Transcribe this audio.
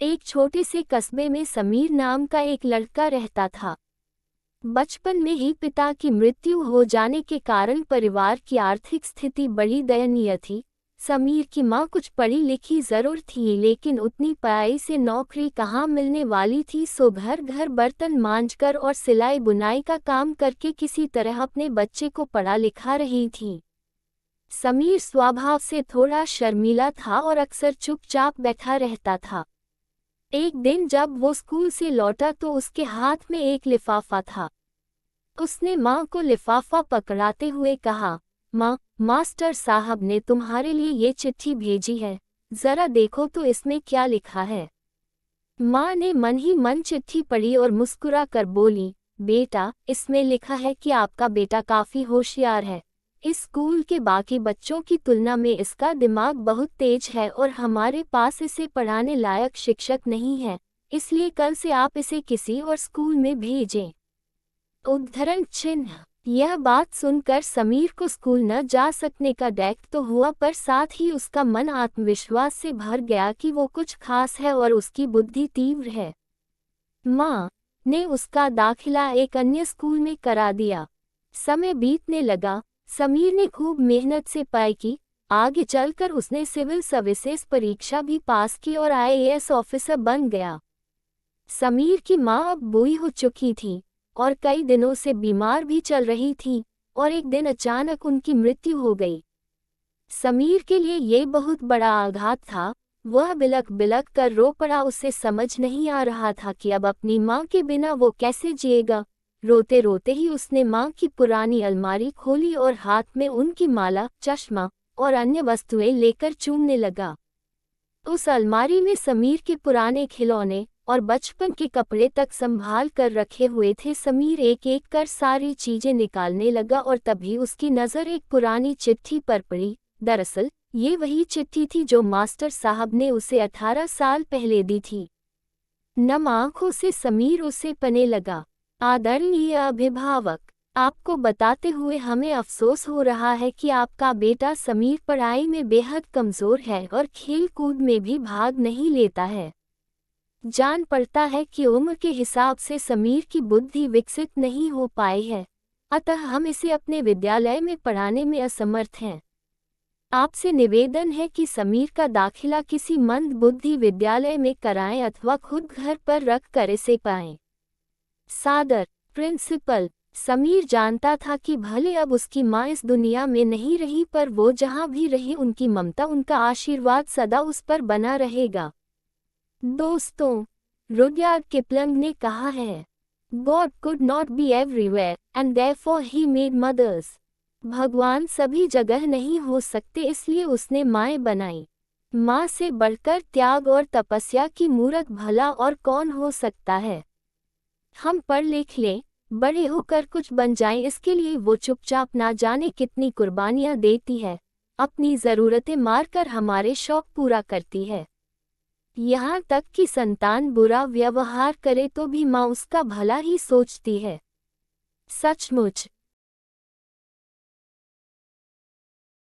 एक छोटे से कस्बे में समीर नाम का एक लड़का रहता था। बचपन में ही पिता की मृत्यु हो जाने के कारण परिवार की आर्थिक स्थिति बड़ी दयनीय थी। समीर की मां कुछ पढ़ी लिखी जरूर थी, लेकिन उतनी पढ़ाई से नौकरी कहाँ मिलने वाली थी। सो घर घर बर्तन मांजकर और सिलाई बुनाई का काम करके किसी तरह अपने बच्चे को पढ़ा लिखा रही थी। समीर स्वभाव से थोड़ा शर्मीला था और अक्सर चुपचाप बैठा रहता था। एक दिन जब वो स्कूल से लौटा तो उसके हाथ में एक लिफाफा था। उसने माँ को लिफाफा पकड़ाते हुए कहा, माँ, मास्टर साहब ने तुम्हारे लिए ये चिट्ठी भेजी है, जरा देखो तो इसमें क्या लिखा है। माँ ने मन ही मन चिट्ठी पढ़ी और मुस्कुरा कर बोली, बेटा, इसमें लिखा है कि आपका बेटा काफ़ी होशियार है। इस स्कूल के बाकी बच्चों की तुलना में इसका दिमाग बहुत तेज है और हमारे पास इसे पढ़ाने लायक शिक्षक नहीं है, इसलिए कल से आप इसे किसी और स्कूल में भेजें। उद्धरण चिन्ह। यह बात सुनकर समीर को स्कूल न जा सकने का डैक तो हुआ, पर साथ ही उसका मन आत्मविश्वास से भर गया कि वो कुछ खास है और उसकी बुद्धि तीव्र है। माँ ने उसका दाखिला एक अन्य स्कूल में करा दिया। समय बीतने लगा। समीर ने खूब मेहनत से पढ़ाई की। आगे चलकर उसने सिविल सर्विसेज परीक्षा भी पास की और IAS ऑफिसर बन गया। समीर की माँ अब बूढ़ी हो चुकी थी और कई दिनों से बीमार भी चल रही थी और एक दिन अचानक उनकी मृत्यु हो गई। समीर के लिए ये बहुत बड़ा आघात था। वह बिलख बिलख कर रो पड़ा। उसे समझ नहीं आ रहा था कि अब अपनी माँ के बिना वो कैसे जिएगा। रोते रोते ही उसने माँ की पुरानी अलमारी खोली और हाथ में उनकी माला, चश्मा और अन्य वस्तुएं लेकर चूमने लगा। उस अलमारी में समीर के पुराने खिलौने और बचपन के कपड़े तक संभाल कर रखे हुए थे। समीर एक एक कर सारी चीजें निकालने लगा और तभी उसकी नज़र एक पुरानी चिट्ठी पर पड़ी। दरअसल ये वही चिट्ठी थी जो मास्टर साहब ने उसे 18 साल पहले दी थी। नम आंखों से समीर उसे पढ़ने लगा। आदरणीय अभिभावक, आपको बताते हुए हमें अफसोस हो रहा है कि आपका बेटा समीर पढ़ाई में बेहद कमज़ोर है और खेल कूद में भी भाग नहीं लेता है। जान पड़ता है कि उम्र के हिसाब से समीर की बुद्धि विकसित नहीं हो पाई है, अतः हम इसे अपने विद्यालय में पढ़ाने में असमर्थ हैं। आपसे निवेदन है कि समीर का दाखिला किसी मंद बुद्धि विद्यालय में कराएं अथवा खुद घर पर रख कर इसे पाएं। सादर, प्रिंसिपल। समीर जानता था कि भले अब उसकी माँ इस दुनिया में नहीं रही, पर वो जहाँ भी रही उनकी ममता, उनका आशीर्वाद सदा उस पर बना रहेगा। दोस्तों, रुडयार्ड किपलिंग ने कहा है, God could not be everywhere, and therefore he made mothers. भगवान सभी जगह नहीं हो सकते, इसलिए उसने माएँ बनाई। माँ से बढ़कर त्याग और तपस्या की मूरत भला और कौन हो सकता है। हम पढ़ लिख लें, बड़े होकर कुछ बन जाएं, इसके लिए वो चुपचाप ना जाने कितनी कुर्बानियाँ देती है। अपनी ज़रूरतें मारकर हमारे शौक पूरा करती है। यहाँ तक कि संतान बुरा व्यवहार करे तो भी माँ उसका भला ही सोचती है। सचमुच